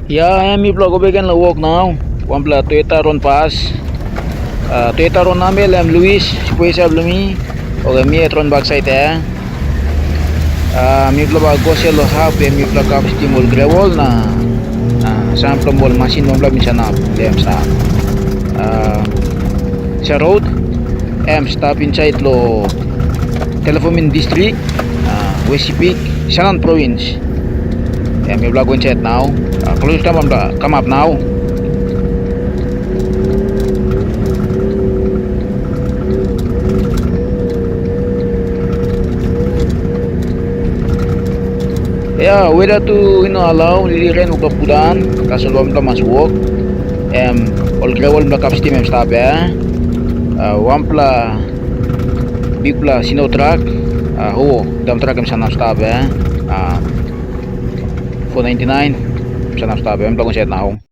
Yeah, I am vlog over again walk now. One pla Toyota Ron Pass. Toyota Ron namin am Luis, Puesa Blumi. O mi etron backside mi pla bago selo hap mi pla kap stimul gravel na sample mol machine mo pla minsan na lem sa road am stop inside lo Telefomin district, West Peak, Sanan province. And we vlog inside now. Close come up now. Yeah, whether to allow liliren ug kapudan kaso luam ta masuk. All gravel na steam stop wampla bigla sino truck dump truck sana stop 499 sana stop vlog inside now.